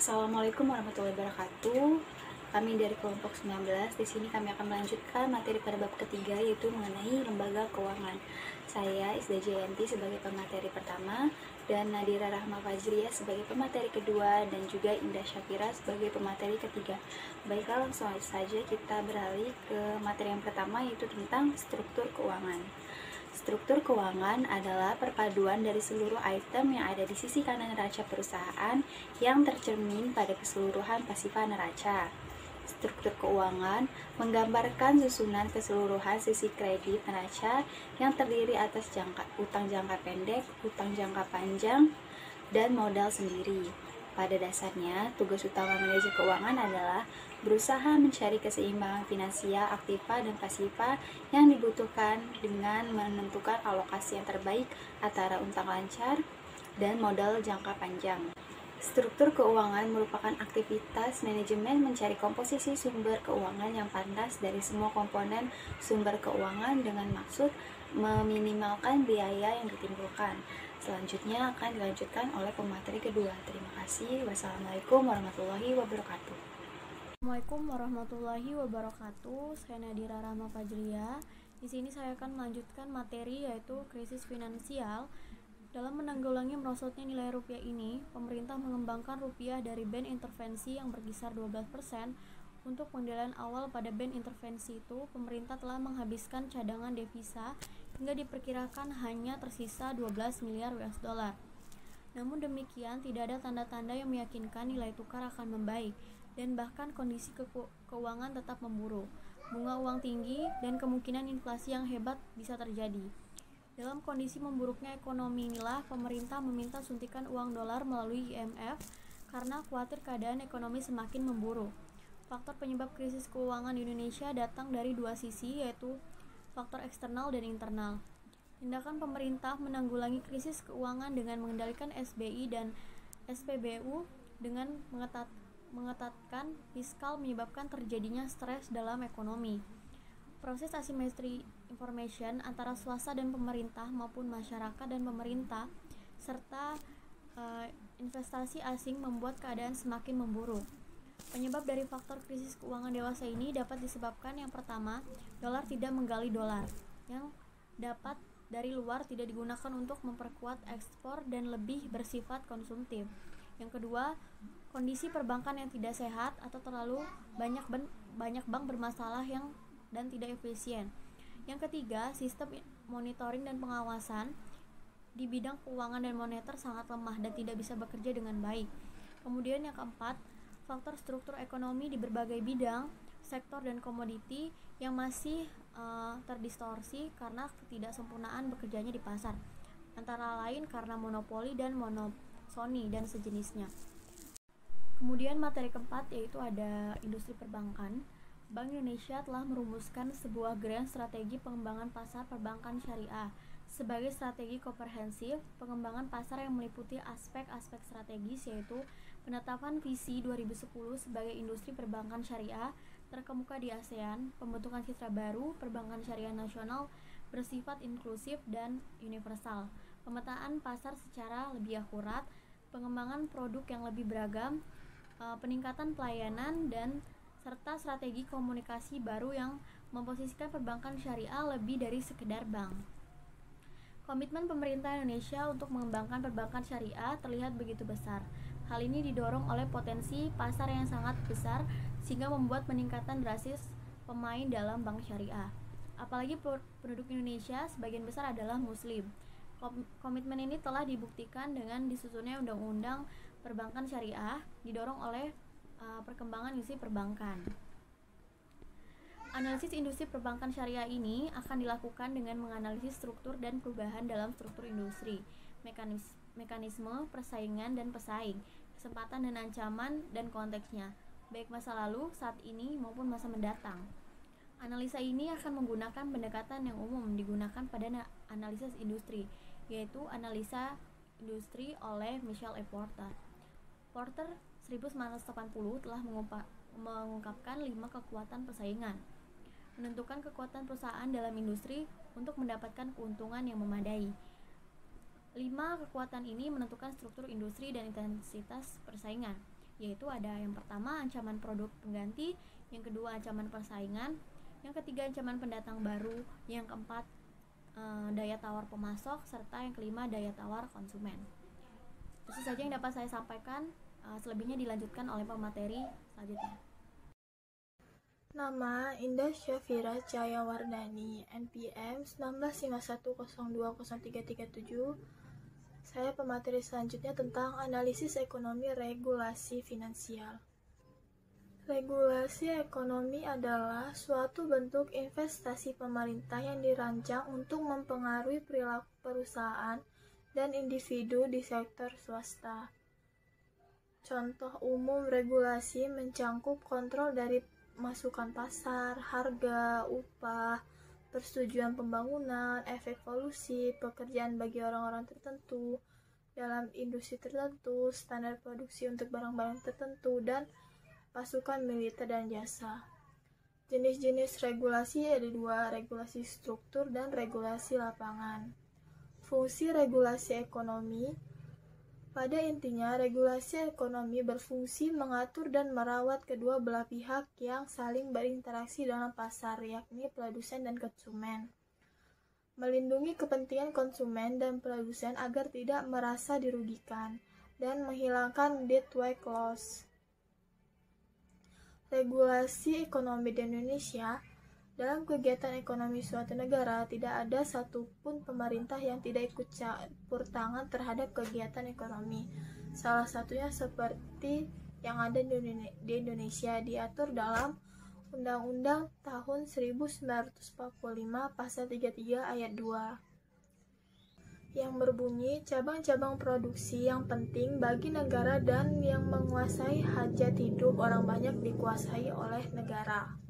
Assalamualaikum warahmatullahi wabarakatuh. Kami dari kelompok 19. Di sini kami akan melanjutkan materi pada bab ketiga, yaitu mengenai lembaga keuangan. Saya Isda Jayanti sebagai pemateri pertama dan Nadira Rahma Fajriah sebagai pemateri kedua dan juga Indah Syafira sebagai pemateri ketiga. Baiklah, langsung saja kita beralih ke materi yang pertama, yaitu tentang struktur keuangan. Struktur keuangan adalah perpaduan dari seluruh item yang ada di sisi kanan neraca perusahaan yang tercermin pada keseluruhan pasifa neraca. Struktur keuangan menggambarkan susunan keseluruhan sisi kredit neraca yang terdiri atas utang jangka pendek, utang jangka panjang, dan modal sendiri. Pada dasarnya, tugas utama manajer keuangan adalah berusaha mencari keseimbangan finansial aktiva dan pasifa yang dibutuhkan dengan menentukan alokasi yang terbaik antara utang lancar dan modal jangka panjang. Struktur keuangan merupakan aktivitas manajemen mencari komposisi sumber keuangan yang pantas dari semua komponen sumber keuangan dengan maksud meminimalkan biaya yang ditimbulkan. Selanjutnya akan dilanjutkan oleh pemateri kedua. Terima kasih. Wassalamualaikum warahmatullahi wabarakatuh. Assalamualaikum warahmatullahi wabarakatuh. Saya Nadira Rahma Fajriah. Di sini saya akan melanjutkan materi yaitu krisis finansial. Dalam menanggulangi merosotnya nilai rupiah ini, pemerintah mengembangkan rupiah dari band intervensi yang berkisar 12%. Untuk pengendalian awal pada band intervensi itu, pemerintah telah menghabiskan cadangan devisa hingga diperkirakan hanya tersisa 12 miliar US dollar. Namun demikian, tidak ada tanda-tanda yang meyakinkan nilai tukar akan membaik, dan bahkan kondisi keuangan tetap memburuk. Bunga uang tinggi dan kemungkinan inflasi yang hebat bisa terjadi. Dalam kondisi memburuknya ekonomi inilah pemerintah meminta suntikan uang dolar melalui IMF karena khawatir keadaan ekonomi semakin memburuk. Faktor penyebab krisis keuangan di Indonesia datang dari dua sisi, yaitu faktor eksternal dan internal. Tindakan pemerintah menanggulangi krisis keuangan dengan mengendalikan SBI dan SPBU dengan mengetatkan fiskal menyebabkan terjadinya stres dalam ekonomi. Proses asimetri information antara swasta dan pemerintah maupun masyarakat dan pemerintah serta investasi asing membuat keadaan semakin memburuk. Penyebab dari faktor krisis keuangan dewasa ini dapat disebabkan yang pertama, dolar tidak menggali dolar yang dapat dari luar tidak digunakan untuk memperkuat ekspor dan lebih bersifat konsumtif. Yang kedua, kondisi perbankan yang tidak sehat atau terlalu banyak bank bermasalah dan tidak efisien. Yang ketiga, sistem monitoring dan pengawasan di bidang keuangan dan moneter sangat lemah dan tidak bisa bekerja dengan baik. Kemudian yang keempat, faktor struktur ekonomi di berbagai bidang, sektor dan komoditi yang masih terdistorsi karena ketidaksempurnaan bekerjanya di pasar, antara lain karena monopoli dan monopsoni dan sejenisnya. Kemudian materi keempat yaitu ada industri perbankan. Bank Indonesia telah merumuskan sebuah grand strategi pengembangan pasar perbankan syariah sebagai strategi komprehensif pengembangan pasar yang meliputi aspek-aspek strategis, yaitu penetapan visi 2010 sebagai industri perbankan syariah terkemuka di ASEAN, pembentukan citra baru perbankan syariah nasional bersifat inklusif dan universal, pemetaan pasar secara lebih akurat, pengembangan produk yang lebih beragam, peningkatan pelayanan, dan serta strategi komunikasi baru yang memposisikan perbankan syariah lebih dari sekedar bank. Komitmen pemerintah Indonesia untuk mengembangkan perbankan syariah terlihat begitu besar. Hal ini didorong oleh potensi pasar yang sangat besar sehingga membuat peningkatan drastis pemain dalam bank syariah. Apalagi penduduk Indonesia sebagian besar adalah muslim. Komitmen ini telah dibuktikan dengan disusunnya undang-undang perbankan syariah didorong oleh perkembangan industri perbankan. Analisis industri perbankan syariah ini akan dilakukan dengan menganalisis struktur dan perubahan dalam struktur industri, mekanisme persaingan dan pesaing, kesempatan dan ancaman dan konteksnya, baik masa lalu, saat ini maupun masa mendatang. Analisa ini akan menggunakan pendekatan yang umum digunakan pada analisis industri, yaitu analisa industri oleh Michel E. Porter. Porter 1980 telah mengungkapkan 5 kekuatan persaingan, menentukan kekuatan perusahaan dalam industri untuk mendapatkan keuntungan yang memadai. 5 kekuatan ini menentukan struktur industri dan intensitas persaingan. yaitu ada yang pertama ancaman produk pengganti, yang kedua ancaman persaingan, yang ketiga ancaman pendatang baru, yang keempat daya tawar pemasok, serta yang kelima daya tawar konsumen. Itu saja yang dapat saya sampaikan. Selebihnya dilanjutkan oleh pemateri selanjutnya. Nama Indah Syafira Cahayawardhani, NPM 1951020337. Saya pemateri selanjutnya tentang analisis ekonomi regulasi finansial. Regulasi ekonomi adalah suatu bentuk investasi pemerintah yang dirancang untuk mempengaruhi perilaku perusahaan dan individu di sektor swasta. Contoh umum regulasi mencangkup kontrol dari masukan pasar, harga, upah, persetujuan pembangunan, efek polusi, pekerjaan bagi orang-orang tertentu dalam industri tertentu, standar produksi untuk barang-barang tertentu, dan pasukan militer dan jasa. Jenis-jenis regulasi ada dua, regulasi struktur dan regulasi lapangan. Fungsi regulasi ekonomi. Pada intinya, regulasi ekonomi berfungsi mengatur dan merawat kedua belah pihak yang saling berinteraksi dalam pasar, yakni produsen dan konsumen. Melindungi kepentingan konsumen dan produsen agar tidak merasa dirugikan, dan menghilangkan deadweight loss. Regulasi ekonomi di Indonesia. Dalam kegiatan ekonomi suatu negara, tidak ada satupun pemerintah yang tidak ikut campur tangan terhadap kegiatan ekonomi. Salah satunya seperti yang ada di Indonesia, diatur dalam Undang-Undang tahun 1945 Pasal 33 Ayat 2, yang berbunyi, cabang-cabang produksi yang penting bagi negara dan yang menguasai hajat hidup orang banyak dikuasai oleh negara.